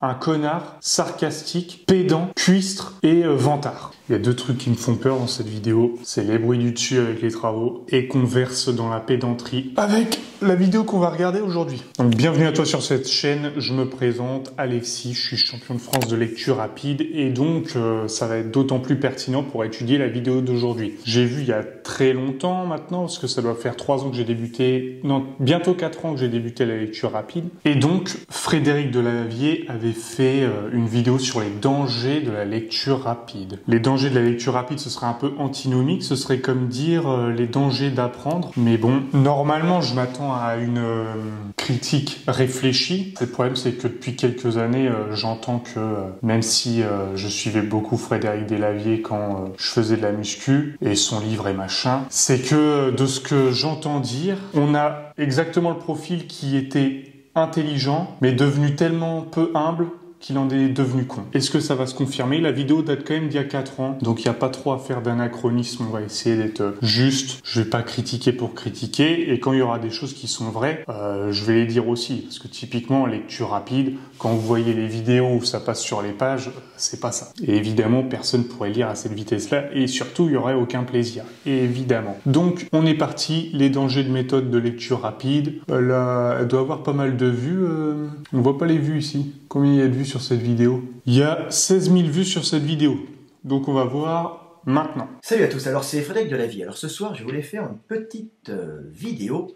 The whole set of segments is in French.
un connard, sarcastique, pédant, cuistre et vantard. Il y a deux trucs qui me font peur dans cette vidéo, c'est les bruits du dessus avec les travaux et qu'on verse dans la pédanterie avec la vidéo qu'on va regarder aujourd'hui. Donc bienvenue à toi sur cette chaîne, je me présente Alexis, je suis champion de France de lecture rapide et donc ça va être d'autant plus pertinent pour étudier la vidéo d'aujourd'hui. J'ai vu il y a très longtemps maintenant, parce que ça doit faire 3 ans que j'ai débuté, non, bientôt 4 ans que j'ai débuté la lecture rapide. Et donc Frédéric Delavier avait fait une vidéo sur les dangers de la lecture rapide. Les dangers de la lecture rapide, ce serait un peu antinomique, ce serait comme dire les dangers d'apprendre. Mais bon, normalement, je m'attends à une critique réfléchie. Le problème, c'est que depuis quelques années, j'entends que, même si je suivais beaucoup Frédéric Delavier quand je faisais de la muscu, et son livre et machin, c'est que de ce que j'entends dire, on a exactement le profil qui était intelligent, mais devenu tellement peu humble qu'il en est devenu con. Est-ce que ça va se confirmer? La vidéo date quand même d'il y a 4 ans, donc il n'y a pas trop à faire d'anachronisme, on va essayer d'être juste. Je vais pas critiquer pour critiquer, et quand il y aura des choses qui sont vraies, je vais les dire aussi, parce que typiquement, en lecture rapide, quand vous voyez les vidéos où ça passe sur les pages, c'est pas ça. Et évidemment, personne pourrait lire à cette vitesse-là, et surtout, il y aurait aucun plaisir. Et évidemment. Donc, on est parti, les dangers de méthode de lecture rapide. Là, elle doit avoir pas mal de vues. On voit pas les vues ici. Combien il y a de vues sur cette vidéo? Il y a 16 000 vues sur cette vidéo. Donc on va voir maintenant. Salut à tous, alors c'est Frédéric Delavier. Alors ce soir, je voulais faire une petite vidéo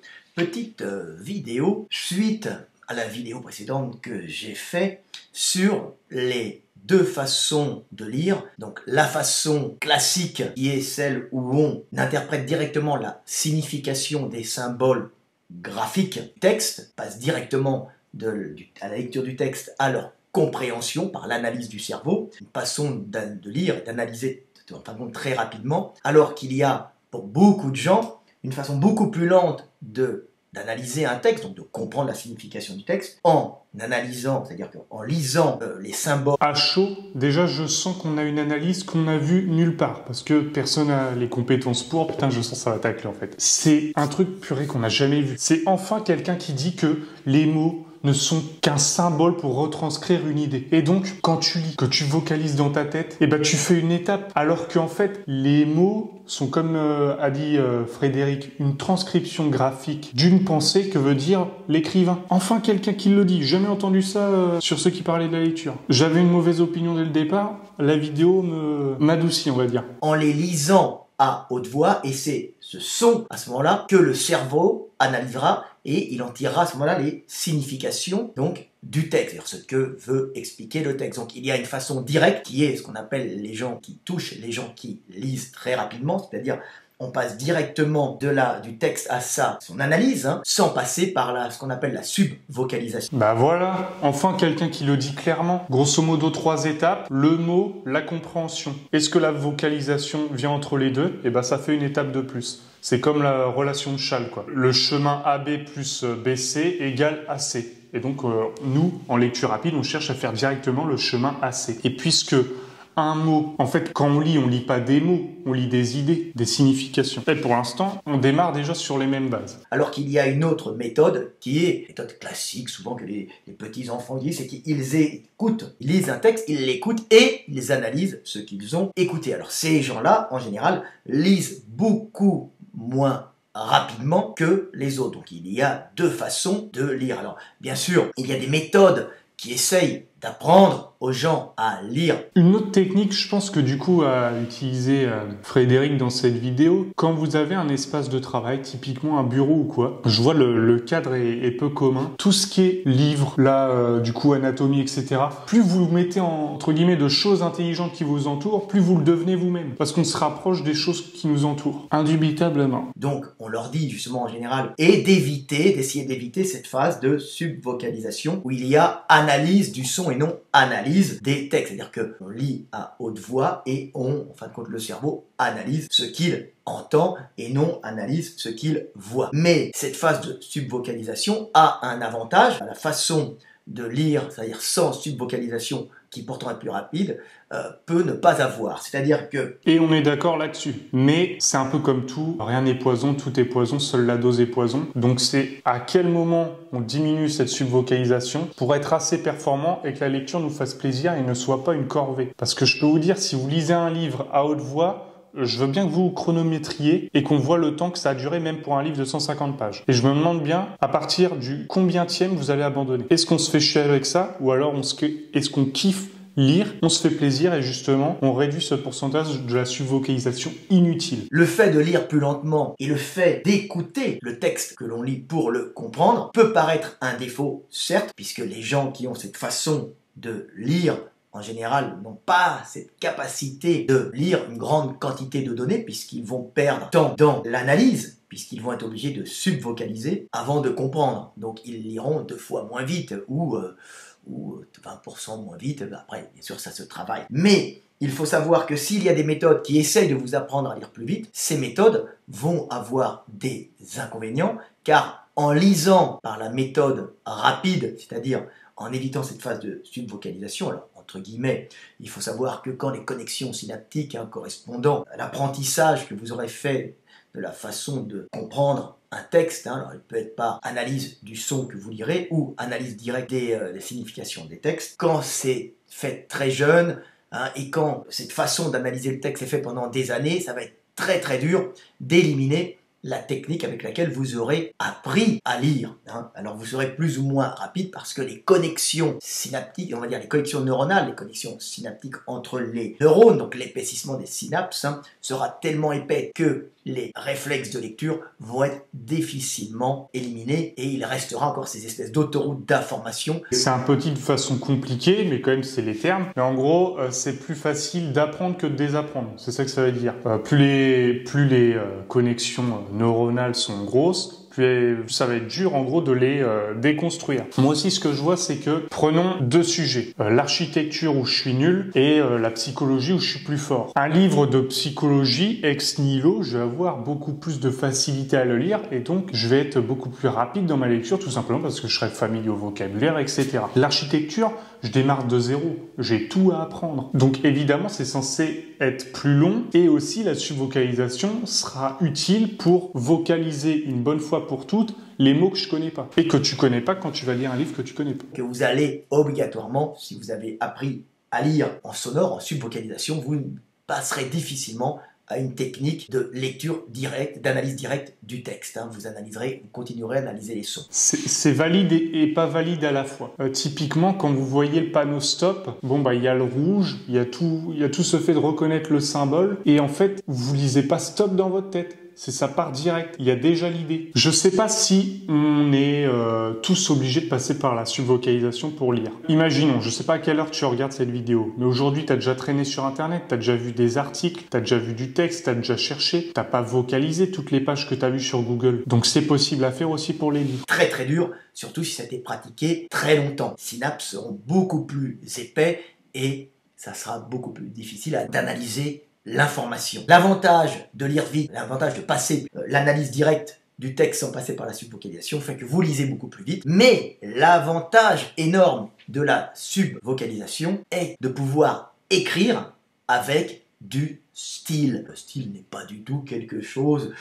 suite à la vidéo précédente que j'ai fait sur les deux façons de lire. Donc la façon classique qui est celle où on interprète directement la signification des symboles graphiques. Texte passe directement à la lecture du texte à leur compréhension par l'analyse du cerveau, une façon de lire et d'analyser très rapidement, alors qu'il y a pour beaucoup de gens une façon beaucoup plus lente d'analyser un texte, donc de comprendre la signification du texte, en analysant, c'est-à-dire en lisant les symboles. À chaud, déjà je sens qu'on a une analyse qu'on n'a vue nulle part, parce que personne n'a les compétences pour, putain je sens que ça va tacler en fait. C'est un truc purée qu'on n'a jamais vu. C'est enfin quelqu'un qui dit que les mots ne sont qu'un symbole pour retranscrire une idée. Et donc, quand tu lis, que tu vocalises dans ta tête, et ben tu fais une étape, alors qu'en fait, les mots sont, comme a dit Frédéric, une transcription graphique d'une pensée que veut dire l'écrivain. Enfin, quelqu'un qui le dit. J'ai jamais entendu ça sur ceux qui parlaient de la lecture. J'avais une mauvaise opinion dès le départ. La vidéo m'adoucit, on va dire. En les lisant à haute voix, et c'est ce son à ce moment-là que le cerveau analysera et il en tirera à ce moment-là les significations donc du texte, c'est-à-dire ce que veut expliquer le texte. Donc il y a une façon directe qui est ce qu'on appelle les gens qui touchent, les gens qui lisent très rapidement, c'est-à-dire on passe directement du texte à son analyse, sans passer par ce qu'on appelle la subvocalisation. Bah voilà, enfin quelqu'un qui le dit clairement. Grosso modo 3 étapes, le mot, la compréhension. Est-ce que la vocalisation vient entre les deux? Et bah ça fait une étape de plus. C'est comme la relation de Chasles, quoi. Le chemin AB plus BC égale AC. Et donc nous, en lecture rapide, on cherche à faire directement le chemin AC. Et puisque un mot, en fait, quand on lit pas des mots, on lit des idées, des significations. Et pour l'instant, on démarre déjà sur les mêmes bases. Alors qu'il y a une autre méthode, qui est une méthode classique, souvent que les petits enfants disent, c'est qu'ils écoutent, ils lisent un texte, ils l'écoutent et ils analysent ce qu'ils ont écouté. Alors ces gens-là, en général, lisent beaucoup moins rapidement que les autres. Donc il y a deux façons de lire. Alors bien sûr, il y a des méthodes qui essayent d'apprendre aux gens à lire. Une autre technique, je pense que du coup a utilisé Frédéric dans cette vidéo, quand vous avez un espace de travail, typiquement un bureau ou quoi, je vois le cadre est peu commun. Tout ce qui est livre, là, du coup anatomie, etc. Plus vous mettez entre guillemets de choses intelligentes qui vous entourent, plus vous le devenez vous-même. Parce qu'on se rapproche des choses qui nous entourent. Indubitablement. Donc on leur dit justement en général, et d'essayer d'éviter cette phase de subvocalisation où il y a analyse du son et non analyse des textes. C'est-à-dire qu'on lit à haute voix et en fin de compte, le cerveau analyse ce qu'il entend et non analyse ce qu'il voit. Mais cette phase de subvocalisation a un avantage à la façon de lire, c'est-à-dire sans subvocalisation, qui pourtant est plus rapide, peut ne pas avoir. C'est-à-dire que... Et on est d'accord là-dessus. Mais c'est un peu comme tout, rien n'est poison, tout est poison, seule la dose est poison. Donc c'est à quel moment on diminue cette subvocalisation pour être assez performant et que la lecture nous fasse plaisir et ne soit pas une corvée. Parce que je peux vous dire, si vous lisez un livre à haute voix, je veux bien que vous chronométriez et qu'on voit le temps que ça a duré même pour un livre de 150 pages. Et je me demande bien, à partir du combienième vous allez abandonner. Est-ce qu'on se fait chier avec ça ou alors est-ce qu'on kiffe lire, on se fait plaisir et justement, on réduit ce pourcentage de la subvocalisation inutile. Le fait de lire plus lentement et le fait d'écouter le texte que l'on lit pour le comprendre peut paraître un défaut, certes, puisque les gens qui ont cette façon de lire en général, n'ont pas cette capacité de lire une grande quantité de données puisqu'ils vont perdre temps dans l'analyse, puisqu'ils vont être obligés de subvocaliser avant de comprendre. Donc ils liront 2 fois moins vite ou 20% moins vite. Après, bien sûr, ça se travaille. Mais il faut savoir que s'il y a des méthodes qui essayent de vous apprendre à lire plus vite, ces méthodes vont avoir des inconvénients, car en lisant par la méthode rapide, c'est-à-dire en évitant cette phase de subvocalisation, alors entre guillemets, il faut savoir que quand les connexions synaptiques correspondant à l'apprentissage que vous aurez fait de la façon de comprendre un texte, alors il peut être par analyse du son que vous lirez ou analyse directe des significations des textes, quand c'est fait très jeune et quand cette façon d'analyser le texte est faite pendant des années, ça va être très très dur d'éliminer la technique avec laquelle vous aurez appris à lire. Alors vous serez plus ou moins rapide parce que les connexions synaptiques, on va dire les connexions neuronales, les connexions synaptiques entre les neurones, donc l'épaississement des synapses, sera tellement épais que les réflexes de lecture vont être difficilement éliminés et il restera encore ces espèces d'autoroutes d'information. C'est un petit de façon compliquée, mais quand même c'est les termes. Mais en gros, c'est plus facile d'apprendre que de désapprendre. C'est ça que ça veut dire. Plus les connexions neuronales sont grosses, plus ça va être dur en gros de les déconstruire. Moi aussi ce que je vois c'est que prenons 2 sujets, l'architecture où je suis nul et la psychologie où je suis plus fort. Un livre de psychologie ex nihilo, je vais avoir beaucoup plus de facilité à le lire et donc je vais être beaucoup plus rapide dans ma lecture tout simplement parce que je serai familier au vocabulaire, etc. L'architecture, je démarre de zéro, j'ai tout à apprendre. Donc évidemment c'est censé être plus long et aussi la subvocalisation sera utile pour vocaliser une bonne fois pour toutes les mots que je connais pas et que tu connais pas quand tu vas lire un livre que tu connais pas. Que vous allez obligatoirement, si vous avez appris à lire en sonore, en subvocalisation, vous passerez difficilement à une technique de lecture directe, d'analyse directe du texte. Vous analyserez, vous continuerez à analyser les sons. C'est valide et pas valide à la fois. Typiquement, quand vous voyez le panneau stop, il y a le rouge, il y a tout ce fait de reconnaître le symbole, et en fait, vous lisez pas stop dans votre tête. Ça part direct. Il y a déjà l'idée. Je sais pas si on est tous obligés de passer par la subvocalisation pour lire. Imaginons, je sais pas à quelle heure tu regardes cette vidéo, mais aujourd'hui, tu as déjà traîné sur Internet, tu as déjà vu des articles, tu as déjà vu du texte, tu as déjà cherché, t'as pas vocalisé toutes les pages que tu as vues sur Google. Donc c'est possible à faire aussi pour les livres. Très très dur, surtout si ça a été pratiqué très longtemps. Les synapses seront beaucoup plus épais et ça sera beaucoup plus difficile d'analyser l'information. L'avantage de lire vite, l'avantage de passer l'analyse directe du texte sans passer par la subvocalisation fait que vous lisez beaucoup plus vite. Mais l'avantage énorme de la subvocalisation est de pouvoir écrire avec du style. Le style n'est pas du tout quelque chose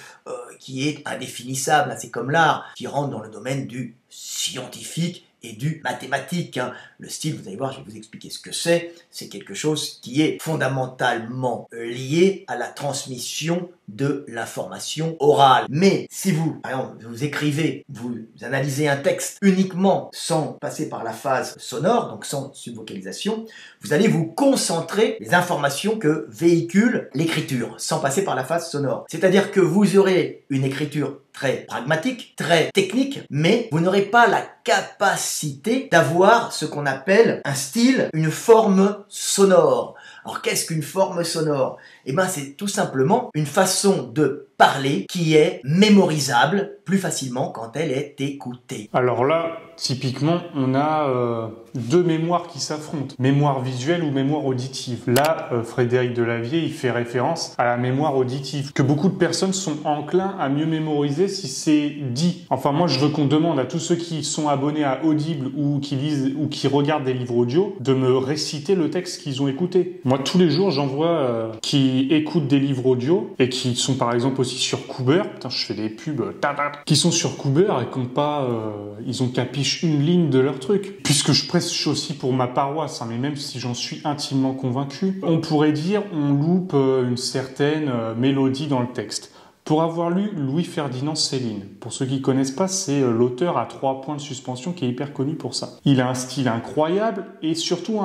qui est indéfinissable. C'est comme l'art qui rentre dans le domaine du scientifique et du mathématique. Le style, vous allez voir, je vais vous expliquer ce que c'est. C'est quelque chose qui est fondamentalement lié à la transmission de l'information orale. Mais si vous, par exemple, vous écrivez, vous analysez un texte uniquement sans passer par la phase sonore, donc sans subvocalisation, vous allez vous concentrer les informations que véhicule l'écriture, sans passer par la phase sonore. C'est-à-dire que vous aurez une écriture très pragmatique, très technique, mais vous n'aurez pas la capacité d'avoir ce qu'on appelle un style, une forme sonore. Alors qu'est-ce qu'une forme sonore? Eh bien c'est tout simplement une façon de parlée qui est mémorisable plus facilement quand elle est écoutée. Alors là, typiquement, on a deux mémoires qui s'affrontent. Mémoire visuelle ou mémoire auditive. Là, Frédéric Delavier, il fait référence à la mémoire auditive, que beaucoup de personnes sont enclins à mieux mémoriser si c'est dit. Enfin, moi, je veux qu'on demande à tous ceux qui sont abonnés à Audible ou qui lisent ou qui regardent des livres audio de me réciter le texte qu'ils ont écouté. Moi, tous les jours, j'en vois qui écoutent des livres audio et qui sont par exemple aussi sur Cooper. Putain, je fais des pubs, qui sont sur Cooper et qui n'ont pas, ils ont capiche une ligne de leur truc. Puisque je prêche aussi pour ma paroisse, hein, mais même si j'en suis intimement convaincu, on pourrait dire on loupe une certaine mélodie dans le texte. Pour avoir lu Louis-Ferdinand Céline, pour ceux qui connaissent pas, c'est l'auteur à 3 points de suspension qui est hyper connu pour ça. Il a un style incroyable et surtout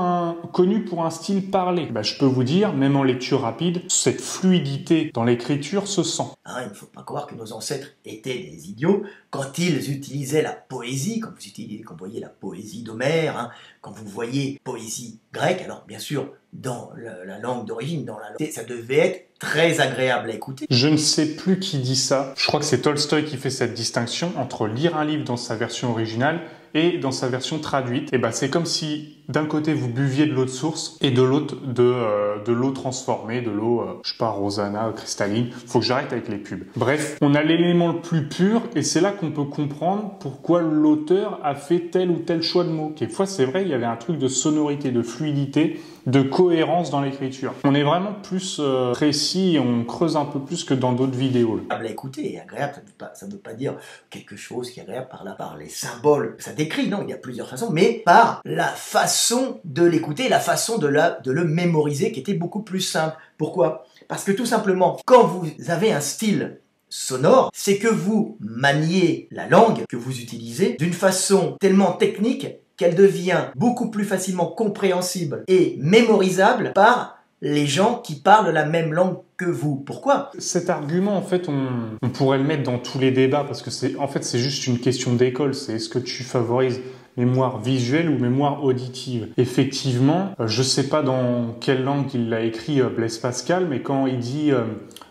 connu pour un style parlé. Je peux vous dire, même en lecture rapide, cette fluidité dans l'écriture se sent. Il ne faut pas croire que nos ancêtres étaient des idiots quand ils utilisaient la poésie, quand vous voyez la poésie d'Homère, quand vous voyez poésie grecque, alors bien sûr, dans la langue d'origine, ça devait être très agréable à écouter. Je ne sais plus qui dit ça. Je crois que c'est Tolstoï qui fait cette distinction entre lire un livre dans sa version originale et dans sa version traduite. Et c'est comme si d'un côté vous buviez de l'eau de source et de l'autre de l'eau transformée, de l'eau, je sais pas, Rosana, cristalline. Faut que j'arrête avec les pubs. Bref, on a l'élément le plus pur et c'est là qu'on peut comprendre pourquoi l'auteur a fait tel ou tel choix de mots. Quelquefois, c'est vrai, il y avait un truc de sonorité, de fluidité, de cohérence dans l'écriture. On est vraiment plus précis et on creuse un peu plus que dans d'autres vidéos. Agréable à écouter et agréable, ça ne veut pas dire quelque chose qui est agréable par les symboles. Ça décrit, non, il y a plusieurs façons, mais par la façon de l'écouter, la façon de le mémoriser qui était beaucoup plus simple. Pourquoi? Parce que tout simplement, quand vous avez un style sonore, c'est que vous maniez la langue que vous utilisez d'une façon tellement technique qu'elle devient beaucoup plus facilement compréhensible et mémorisable par les gens qui parlent la même langue que vous. Pourquoi? Cet argument, en fait, on pourrait le mettre dans tous les débats parce que c'est juste une question d'école. C'est est-ce que tu favorises mémoire visuelle ou mémoire auditive? Effectivement, je sais pas dans quelle langue il l'a écrit Blaise Pascal, mais quand il dit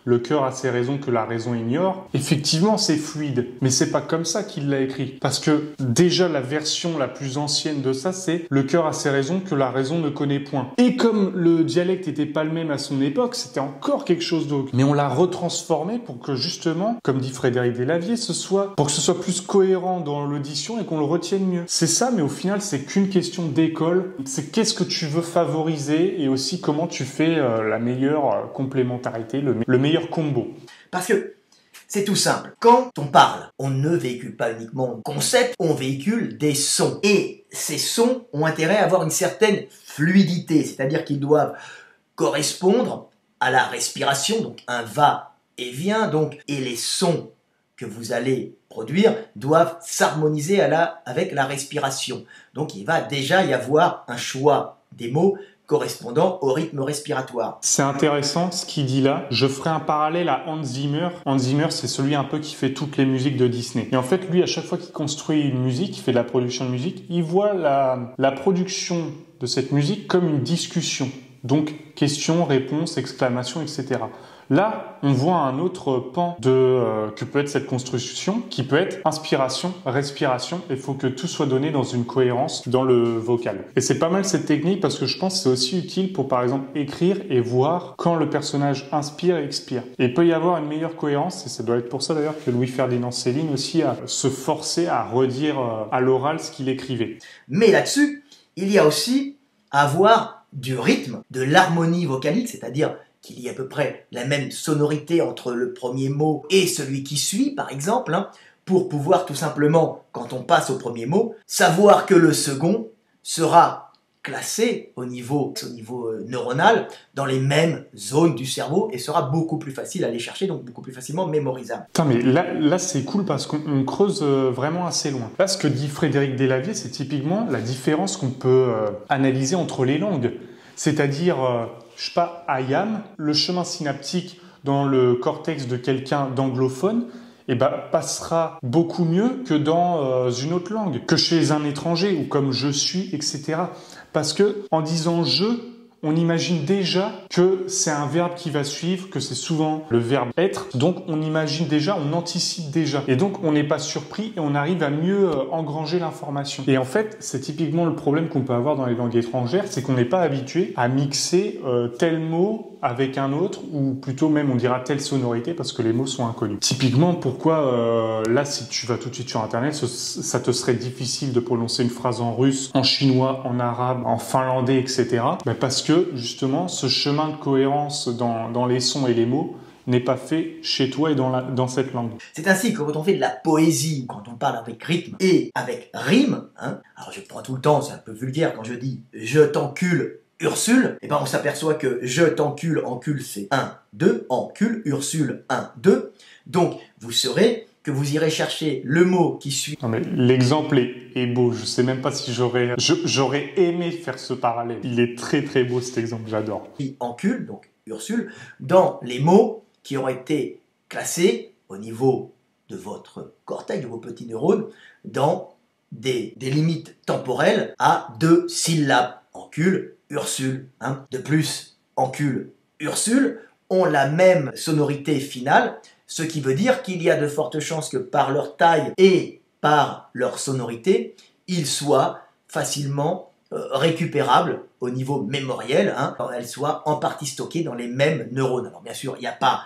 le cœur a ses raisons que la raison ignore, effectivement c'est fluide, mais c'est pas comme ça qu'il l'a écrit. Parce que déjà la version la plus ancienne de ça, c'est le cœur a ses raisons que la raison ne connaît point. Et comme le dialecte était pas le même à son époque, c'était encore quelque chose d'autre. Mais on l'a retransformé pour que justement, comme dit Frédéric Delavier, pour que ce soit plus cohérent dans l'audition et qu'on le retienne mieux. C'est ça, mais au final c'est qu'une question d'école. C'est qu'est-ce que tu veux favoriser et aussi comment tu fais la meilleure complémentarité, le meilleur combo. Parce que c'est tout simple. Quand on parle, on ne véhicule pas uniquement un concept, on véhicule des sons. Et ces sons ont intérêt à avoir une certaine fluidité, c'est-à-dire qu'ils doivent correspondre à la respiration, donc un va-et-vient, et les sons que vous allez produire doivent s'harmoniser avec la respiration. Donc il va déjà y avoir un choix des mots correspondant au rythme respiratoire. C'est intéressant ce qu'il dit là. Je ferai un parallèle à Hans Zimmer. Hans Zimmer, c'est celui un peu qui fait toutes les musiques de Disney. Et en fait, lui, à chaque fois qu'il construit une musique, il fait de la production de musique, il voit la production de cette musique comme une discussion. Donc, question, réponse, exclamation, etc. Là, on voit un autre pan que peut être cette construction, qui peut être inspiration, respiration. Il faut que tout soit donné dans une cohérence dans le vocal. Et c'est pas mal cette technique parce que je pense que c'est aussi utile pour, par exemple, écrire et voir quand le personnage inspire et expire. Et il peut y avoir une meilleure cohérence, et ça doit être pour ça d'ailleurs que Louis-Ferdinand Céline aussi a se forcer à redire à l'oral ce qu'il écrivait. Mais là-dessus, il y a aussi à avoir du rythme, de l'harmonie vocalique, c'est-à-dire qu'il y ait à peu près la même sonorité entre le premier mot et celui qui suit, par exemple, pour pouvoir tout simplement, quand on passe au premier mot, savoir que le second sera classé au niveau neuronal dans les mêmes zones du cerveau et sera beaucoup plus facile à aller chercher, donc beaucoup plus facilement mémorisable. Putain, mais là c'est cool parce qu'on creuse vraiment assez loin. Là, ce que dit Frédéric Delavier, c'est typiquement la différence qu'on peut analyser entre les langues. C'est-à-dire, je sais pas, IAM, le chemin synaptique dans le cortex de quelqu'un d'anglophone, passera beaucoup mieux que dans une autre langue, que chez un étranger, ou comme je suis, etc. Parce que en disant je, on imagine déjà que c'est un verbe qui va suivre, que c'est souvent le verbe être. Donc on imagine déjà, on anticipe déjà. Et donc on n'est pas surpris et on arrive à mieux engranger l'information. Et en fait, c'est typiquement le problème qu'on peut avoir dans les langues étrangères, c'est qu'on n'est pas habitué à mixer tel mot avec un autre, ou plutôt même on dira telle sonorité parce que les mots sont inconnus. Typiquement, pourquoi là, si tu vas tout de suite sur Internet, ça te serait difficile de prononcer une phrase en russe, en chinois, en arabe, en finlandais, etc. Ben parce que justement, ce chemin de cohérence dans les sons et les mots n'est pas fait chez toi et dans cette langue. C'est ainsi que quand on fait de la poésie, quand on parle avec rythme et avec rime, alors je prends tout le temps, c'est un peu vulgaire quand je dis « je t'encule », Ursule, et ben on s'aperçoit que je t'encule, encule c'est 1, 2, encule, Ursule 1, 2. Donc vous saurez que vous irez chercher le mot qui suit. Non mais l'exemple est beau, je sais même pas si j'aurais aimé faire ce parallèle. Il est très très beau cet exemple, j'adore. Encule, donc Ursule, dans les mots qui ont été classés au niveau de votre cortex, de vos petits neurones, dans des limites temporelles à 2 syllabes. Encule, Ursule. De plus, encule, Ursule ont la même sonorité finale, ce qui veut dire qu'il y a de fortes chances que par leur taille et par leur sonorité, ils soient facilement récupérables au niveau mémoriel, elles soient en partie stockées dans les mêmes neurones. Alors bien sûr, il n'y a pas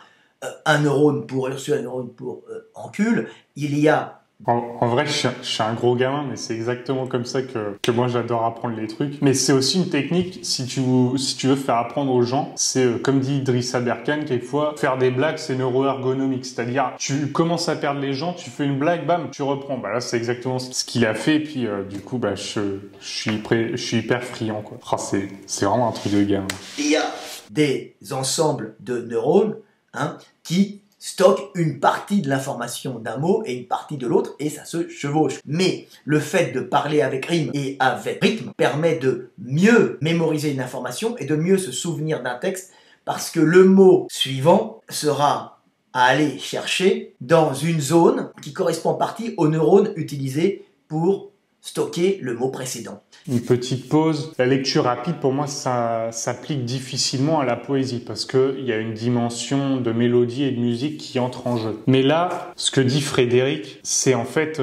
un neurone pour Ursule, un neurone pour encule, il y a... En vrai, je suis un gros gamin, mais c'est exactement comme ça que moi j'adore apprendre les trucs. Mais c'est aussi une technique, si tu veux faire apprendre aux gens, c'est comme dit Idrissa Berkane, quelquefois, faire des blagues, c'est neuroergonomique. C'est-à-dire, tu commences à perdre les gens, tu fais une blague, bam, tu reprends. Bah là, c'est exactement ce qu'il a fait, et puis du coup, bah, je suis hyper friand, quoi. Oh, c'est vraiment un truc de gamin. Il y a des ensembles de neurones qui stocke une partie de l'information d'un mot et une partie de l'autre, et ça se chevauche. Mais le fait de parler avec rime et avec rythme permet de mieux mémoriser une information et de mieux se souvenir d'un texte, parce que le mot suivant sera à aller chercher dans une zone qui correspond en partie aux neurones utilisés pour stocker le mot précédent. Une petite pause. La lecture rapide, pour moi, ça s'applique difficilement à la poésie parce qu'il y a une dimension de mélodie et de musique qui entre en jeu. Mais là, ce que dit Frédéric, c'est en fait...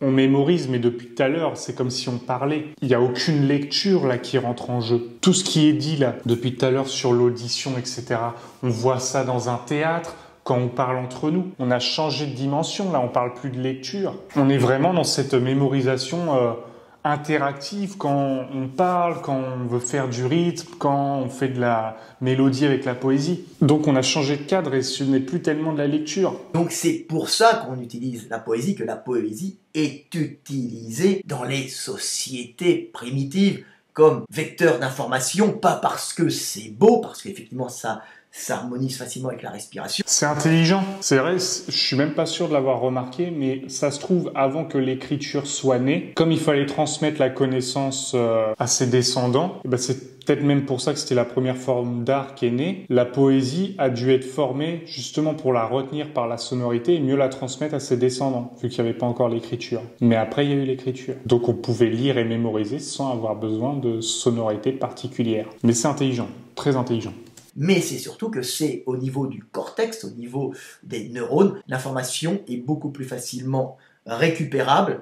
on mémorise, mais depuis tout à l'heure, c'est comme si on parlait. Il n'y a aucune lecture là qui rentre en jeu. Tout ce qui est dit là, depuis tout à l'heure sur l'audition, etc., on voit ça dans un théâtre, quand on parle entre nous. On a changé de dimension, là, on parle plus de lecture. On est vraiment dans cette mémorisation interactive quand on parle, quand on veut faire du rythme, quand on fait de la mélodie avec la poésie. Donc on a changé de cadre et ce n'est plus tellement de la lecture. Donc c'est pour ça qu'on utilise la poésie, que la poésie est utilisée dans les sociétés primitives comme vecteur d'information, pas parce que c'est beau, parce qu'effectivement ça s'harmonise facilement avec la respiration. C'est intelligent. C'est vrai, je suis même pas sûr de l'avoir remarqué, mais ça se trouve avant que l'écriture soit née. Comme il fallait transmettre la connaissance à ses descendants, et ben c'est peut-être même pour ça que c'était la première forme d'art qui est née. La poésie a dû être formée justement pour la retenir par la sonorité et mieux la transmettre à ses descendants, vu qu'il n'y avait pas encore l'écriture. Mais après, il y a eu l'écriture. Donc on pouvait lire et mémoriser sans avoir besoin de sonorité particulière. Mais c'est intelligent, très intelligent. Mais c'est surtout que c'est au niveau du cortex, au niveau des neurones, l'information est beaucoup plus facilement récupérable,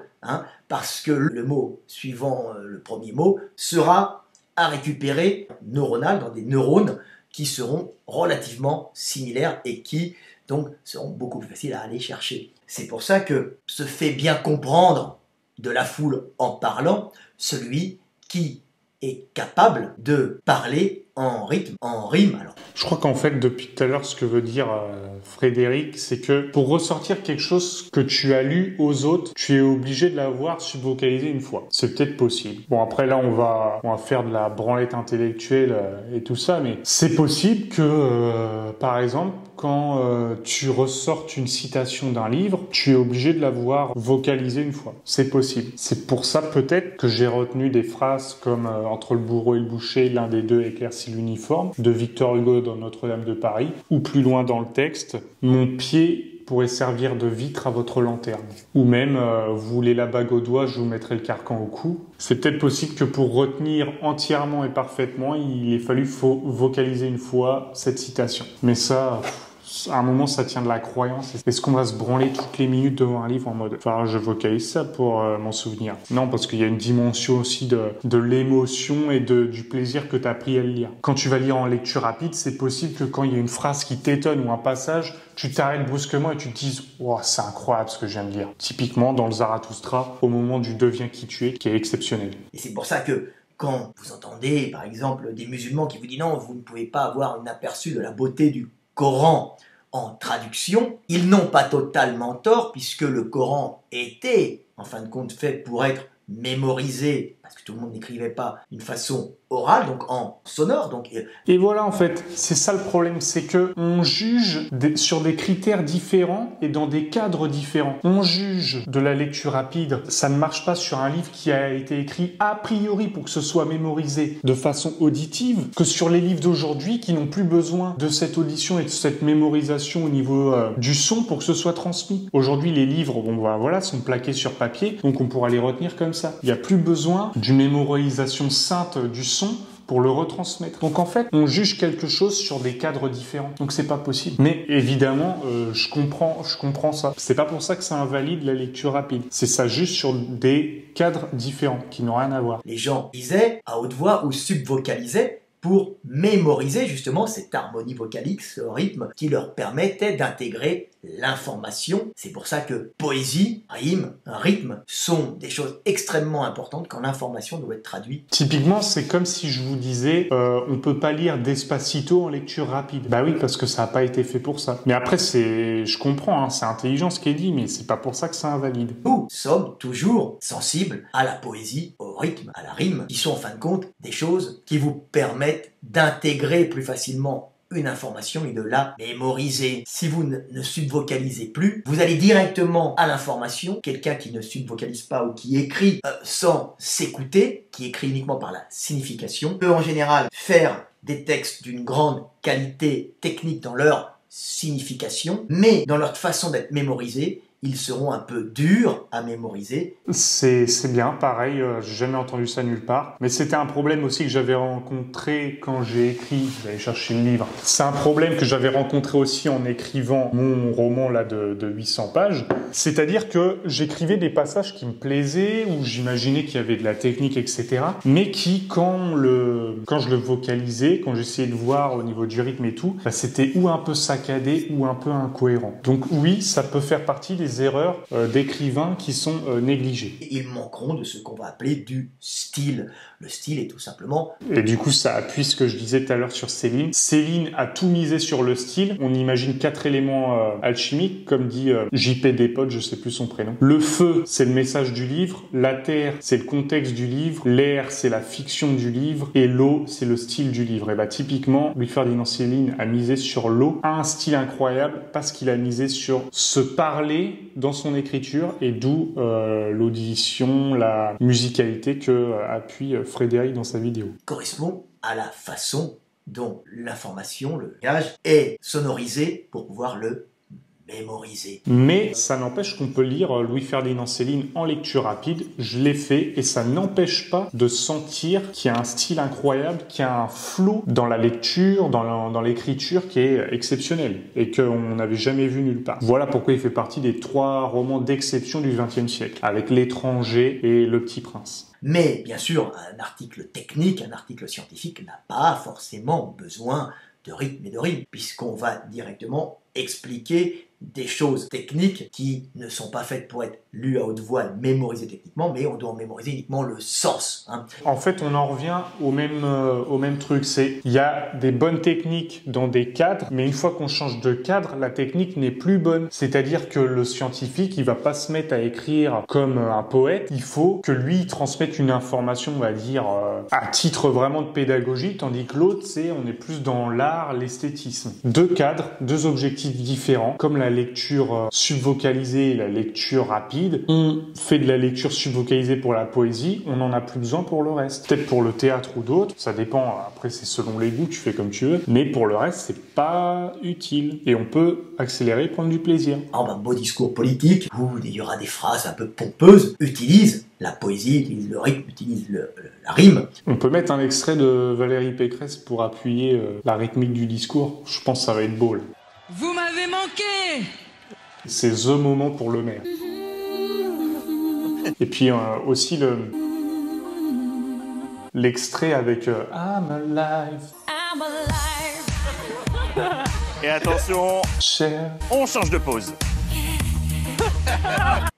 parce que le mot suivant le premier mot sera à récupérer neuronal dans des neurones qui seront relativement similaires et qui donc seront beaucoup plus faciles à aller chercher. C'est pour ça que se fait bien comprendre de la foule en parlant celui qui est capable de parler en rythme, en rime. Alors. Je crois qu'en fait, depuis tout à l'heure, ce que veut dire Frédéric, c'est que pour ressortir quelque chose que tu as lu aux autres, tu es obligé de l'avoir subvocalisé une fois. C'est peut-être possible. Bon, après là, on va faire de la branlette intellectuelle et tout ça, mais c'est possible que, par exemple, quand tu ressortes une citation d'un livre, tu es obligé de l'avoir vocalisée une fois. C'est possible. C'est pour ça peut-être que j'ai retenu des phrases comme entre le bourreau et le boucher, l'un des deux éclaircit l'uniforme, de Victor Hugo dans Notre-Dame de Paris, ou plus loin dans le texte, mon pied pourrait servir de vitre à votre lanterne. Ou même, vous voulez la bague au doigt, je vous mettrai le carcan au cou. C'est peut-être possible que pour retenir entièrement et parfaitement, il ait fallu vocaliser une fois cette citation. Mais ça... à un moment, ça tient de la croyance. Est-ce qu'on va se branler toutes les minutes devant un livre en mode enfin, je vocalise ça pour m'en souvenir? Non, parce qu'il y a une dimension aussi de l'émotion et du plaisir que tu as pris à le lire. Quand tu vas lire en lecture rapide, c'est possible que quand il y a une phrase qui t'étonne ou un passage, tu t'arrêtes brusquement et tu te dises « Wow, c'est incroyable ce que je viens de lire ». Typiquement, dans le Zarathustra, au moment du « Deviens qui tu es », qui est exceptionnel. Et c'est pour ça que quand vous entendez, par exemple, des musulmans qui vous disent « Non, vous ne pouvez pas avoir un aperçu de la beauté du Coran », en traduction, ils n'ont pas totalement tort puisque le Coran était, en fin de compte, fait pour être mémorisé, parce que tout le monde n'écrivait pas d'une façon orale, donc en sonore. Donc... Et voilà, en fait, c'est ça le problème, c'est que on juge sur des critères différents et dans des cadres différents. On juge de la lecture rapide, ça ne marche pas sur un livre qui a été écrit a priori pour que ce soit mémorisé de façon auditive, que sur les livres d'aujourd'hui qui n'ont plus besoin de cette audition et de cette mémorisation au niveau du son pour que ce soit transmis. Aujourd'hui, les livres, bon, voilà, sont plaqués sur papier, donc on pourra les retenir comme ça. Il n'y a plus besoin d'une mémorisation sainte du son pour le retransmettre. Donc en fait, on juge quelque chose sur des cadres différents. Donc c'est pas possible. Mais évidemment, je comprends ça. C'est pas pour ça que ça invalide la lecture rapide. C'est ça juste sur des cadres différents qui n'ont rien à voir. Les gens disaient à haute voix ou subvocalisaient pour mémoriser justement cette harmonie vocalique, ce rythme qui leur permettait d'intégrer l'information. C'est pour ça que poésie, rime, rythme sont des choses extrêmement importantes quand l'information doit être traduite. Typiquement, c'est comme si je vous disais on peut pas lire Despacito en lecture rapide. Bah oui, parce que ça n'a pas été fait pour ça. Mais après, je comprends, hein, c'est intelligent ce qui est dit, mais c'est pas pour ça que ça invalide. Nous sommes toujours sensibles à la poésie, au rythme, à la rime, qui sont en fin de compte des choses qui vous permettent d'intégrer plus facilement une information et de la mémoriser. Si vous ne subvocalisez plus, vous allez directement à l'information. Quelqu'un qui ne subvocalise pas ou qui écrit sans s'écouter, qui écrit uniquement par la signification, peut en général faire des textes d'une grande qualité technique dans leur signification, mais dans leur façon d'être mémorisés, ils seront un peu durs à mémoriser. C'est bien, pareil, j'ai jamais entendu ça nulle part. Mais c'était un problème aussi que j'avais rencontré quand j'ai écrit, j'allais chercher le livre. C'est un problème que j'avais rencontré aussi en écrivant mon roman là de 800 pages. C'est-à-dire que j'écrivais des passages qui me plaisaient, où j'imaginais qu'il y avait de la technique, etc. Mais qui, quand je le vocalisais, quand j'essayais de voir au niveau du rythme et tout, bah, c'était ou un peu saccadé ou un peu incohérent. Donc oui, ça peut faire partie des erreurs d'écrivains qui sont négligées. Ils manqueront de ce qu'on va appeler du style. Le style est tout simplement... Et du coup, ça appuie ce que je disais tout à l'heure sur Céline. Céline a tout misé sur le style. On imagine 4 éléments alchimiques, comme dit JP Despotes, je sais plus son prénom. Le feu, c'est le message du livre. La terre, c'est le contexte du livre. L'air, c'est la fiction du livre. Et l'eau, c'est le style du livre. Et bah typiquement, Louis-Ferdinand Céline a misé sur l'eau, a un style incroyable parce qu'il a misé sur se parler dans son écriture et d'où l'audition, la musicalité que appuie Frédéric dans sa vidéo. Correspond à la façon dont l'information, le langage, est sonorisé pour pouvoir le mémoriser. Mais ça n'empêche qu'on peut lire Louis-Ferdinand Céline en lecture rapide. Je l'ai fait et ça n'empêche pas de sentir qu'il y a un style incroyable, qu'il y a un flow dans la lecture, dans l'écriture qui est exceptionnel et qu'on n'avait jamais vu nulle part. Voilà pourquoi il fait partie des 3 romans d'exception du XXe siècle, avec L'étranger et Le Petit Prince. Mais bien sûr, un article technique, un article scientifique n'a pas forcément besoin de rythme et de rime, puisqu'on va directement expliquer des choses techniques qui ne sont pas faites pour être lues à haute voix, mémorisées techniquement, mais on doit en mémoriser uniquement le sens. Hein. En fait, on en revient au même truc. Il y a des bonnes techniques dans des cadres, mais une fois qu'on change de cadre, la technique n'est plus bonne. C'est-à-dire que le scientifique, il va pas se mettre à écrire comme un poète. Il faut que lui, il transmette une information, on va dire, à titre vraiment de pédagogie, tandis que l'autre, on est plus dans l'art, l'esthétisme. 2 cadres, 2 objectifs différents, comme la la lecture subvocalisée et la lecture rapide, on fait de la lecture subvocalisée pour la poésie, on n'en a plus besoin pour le reste. Peut-être pour le théâtre ou d'autres, ça dépend, après c'est selon les goûts, tu fais comme tu veux, mais pour le reste, c'est pas utile. Et on peut accélérer et prendre du plaisir. En un beau discours politique, où il y aura des phrases un peu pompeuses, utilise la poésie, utilise le rythme, utilise la rime. On peut mettre un extrait de Valérie Pécresse pour appuyer la rythmique du discours. Je pense que ça va être beau, là. Vous m'avez manqué! C'est THE moment pour le maire. Et puis aussi l'extrait avec I'm alive. I'm alive. Et attention, Cher. on change de pause.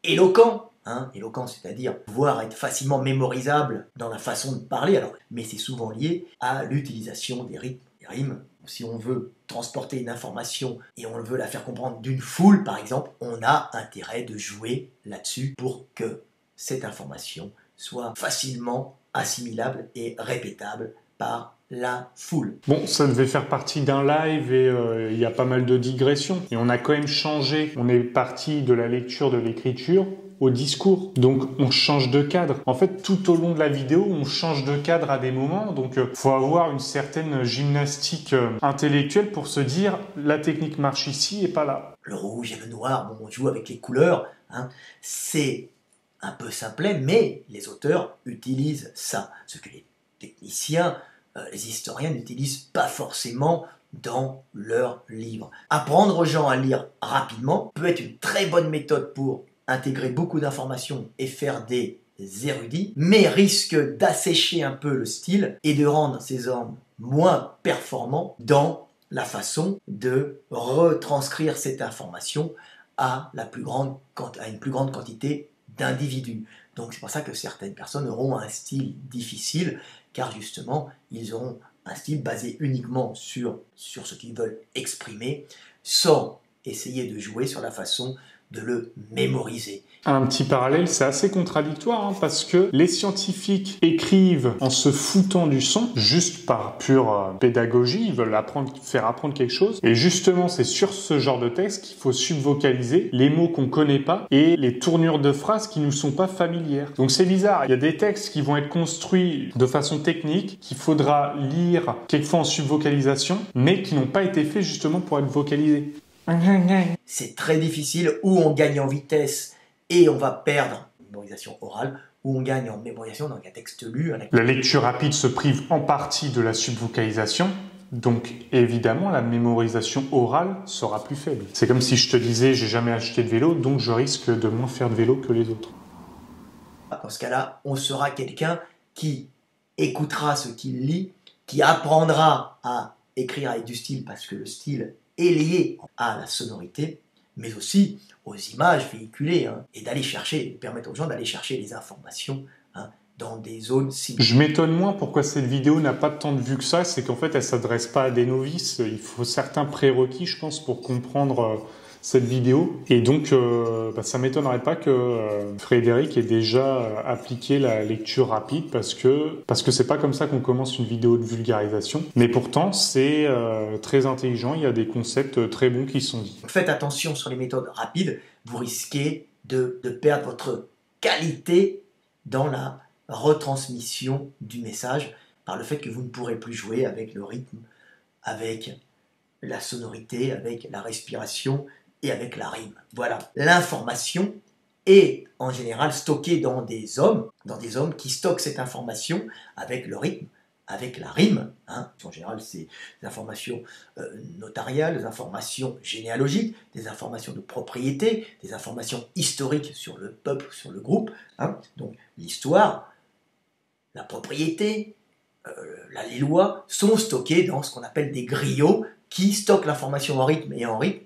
Éloquent, hein, éloquent, c'est-à-dire pouvoir être facilement mémorisable dans la façon de parler, alors, mais c'est souvent lié à l'utilisation des rythmes, des rimes. Si on veut transporter une information et on veut la faire comprendre d'une foule, par exemple, on a intérêt de jouer là-dessus pour que cette information soit facilement assimilable et répétable par la foule. Bon, ça devait faire partie d'un live et il y a pas mal de digressions. Et on a quand même changé. On est parti de la lecture de l'écriture au discours. Donc, on change de cadre. En fait, tout au long de la vidéo, on change de cadre à des moments. Donc, faut avoir une certaine gymnastique intellectuelle pour se dire la technique marche ici et pas là. Le rouge et le noir, bon, on joue avec les couleurs, hein, c'est un peu simplet, mais les auteurs utilisent ça. Ce que les techniciens, les historiens n'utilisent pas forcément dans leurs livres. Apprendre aux gens à lire rapidement peut être une très bonne méthode pour intégrer beaucoup d'informations et faire des érudits, mais risque d'assécher un peu le style et de rendre ces hommes moins performants dans la façon de retranscrire cette information à une plus grande quantité d'individus. Donc c'est pour ça que certaines personnes auront un style difficile, car justement, ils auront un style basé uniquement sur ce qu'ils veulent exprimer, sans essayer de jouer sur la façon de le mémoriser. Un petit parallèle, c'est assez contradictoire, hein, parce que les scientifiques écrivent en se foutant du son, juste par pure pédagogie, ils veulent faire apprendre quelque chose, et justement c'est sur ce genre de texte qu'il faut subvocaliser les mots qu'on connaît pas et les tournures de phrases qui nous sont pas familières. Donc c'est bizarre, il y a des textes qui vont être construits de façon technique, qu'il faudra lire quelquefois en subvocalisation, mais qui n'ont pas été faits justement pour être vocalisés. C'est très difficile, où on gagne en vitesse et on va perdre en mémorisation orale, où on gagne en mémorisation dans un texte lu. La lecture rapide se prive en partie de la subvocalisation, donc évidemment la mémorisation orale sera plus faible. C'est comme si je te disais j'ai jamais acheté de vélo, donc je risque de moins faire de vélo que les autres. Dans ce cas-là, on sera quelqu'un qui écoutera ce qu'il lit, qui apprendra à écrire avec du style, parce que le style est lié à la sonorité, mais aussi aux images véhiculées, hein, et permettre aux gens d'aller chercher les informations, hein, dans des zones similaires. Je m'étonne moins pourquoi cette vidéo n'a pas tant de vues que ça, c'est qu'en fait elle s'adresse pas à des novices, il faut certains prérequis je pense pour comprendre cette vidéo, et donc ça m'étonnerait pas que Frédéric ait déjà appliqué la lecture rapide, parce que c'est pas comme ça qu'on commence une vidéo de vulgarisation, mais pourtant c'est très intelligent, il y a des concepts très bons qui sont dits. Faites attention sur les méthodes rapides, vous risquez de perdre votre qualité dans la retransmission du message, par le fait que vous ne pourrez plus jouer avec le rythme, avec la sonorité, avec la respiration et avec la rime. Voilà. L'information est en général stockée dans des hommes qui stockent cette information avec le rythme, avec la rime. Hein. En général, c'est des informations notariales, des informations généalogiques, des informations de propriété, des informations historiques sur le peuple, sur le groupe. Hein. Donc l'histoire, la propriété, les lois sont stockées dans ce qu'on appelle des griots qui stockent l'information en rythme et en rime,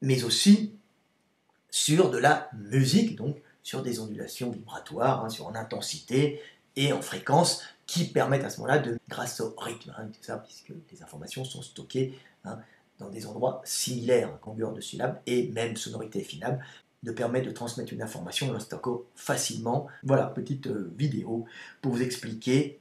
mais aussi sur de la musique, donc sur des ondulations vibratoires, hein, sur en intensité et en fréquence, qui permettent à ce moment-là, grâce au rythme, hein, tout ça, puisque les informations sont stockées, hein, dans des endroits similaires, hein, longueur de syllabes et même sonorité affinable, de permettre de transmettre une information en la stockant facilement. Voilà, petite vidéo pour vous expliquer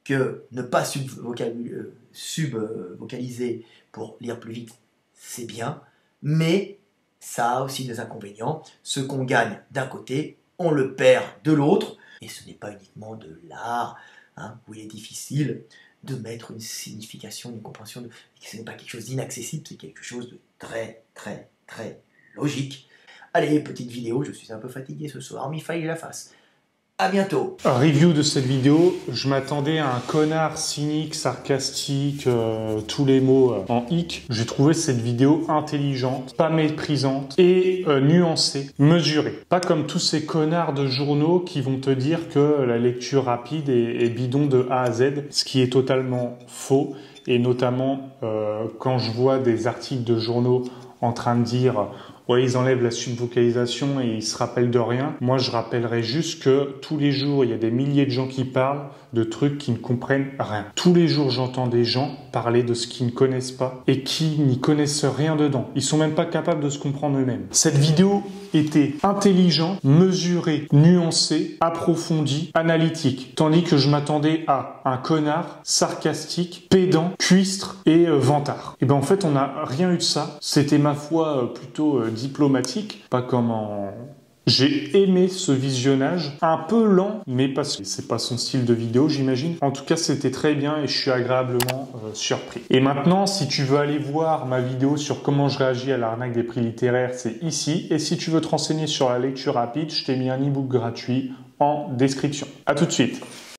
que ne pas subvocaliser pour lire plus vite c'est bien, mais ça a aussi des inconvénients. Ce qu'on gagne d'un côté, on le perd de l'autre, et ce n'est pas uniquement de l'art, hein, où il est difficile de mettre une signification, une compréhension, ce n'est pas quelque chose d'inaccessible, c'est quelque chose de très, très, très logique. Allez, petite vidéo, je suis un peu fatigué ce soir, mais il fallait la face. À bientôt. Review de cette vidéo, je m'attendais à un connard cynique, sarcastique, tous les mots en hic. J'ai trouvé cette vidéo intelligente, pas méprisante et nuancée, mesurée. Pas comme tous ces connards de journaux qui vont te dire que la lecture rapide est bidon de A à Z, ce qui est totalement faux. Et notamment quand je vois des articles de journaux en train de dire ouais, ils enlèvent la subvocalisation et ils se rappellent de rien. Moi, je rappellerai juste que tous les jours, il y a des milliers de gens qui parlent de trucs qui ne comprennent rien. Tous les jours, j'entends des gens parler de ce qu'ils ne connaissent pas et qui n'y connaissent rien dedans. Ils sont même pas capables de se comprendre eux-mêmes. Cette vidéo était intelligente, mesurée, nuancée, approfondie, analytique. Tandis que je m'attendais à un connard sarcastique, pédant, cuistre et vantard. Et ben en fait, on n'a rien eu de ça. C'était ma foi plutôt diplomatique, pas comme en... J'ai aimé ce visionnage, un peu lent, mais parce que c'est pas son style de vidéo, j'imagine. En tout cas, c'était très bien et je suis agréablement surpris. Et maintenant, si tu veux aller voir ma vidéo sur comment je réagis à l'arnaque des prix littéraires, c'est ici. Et si tu veux te renseigner sur la lecture rapide, je t'ai mis un e-book gratuit en description. À tout de suite.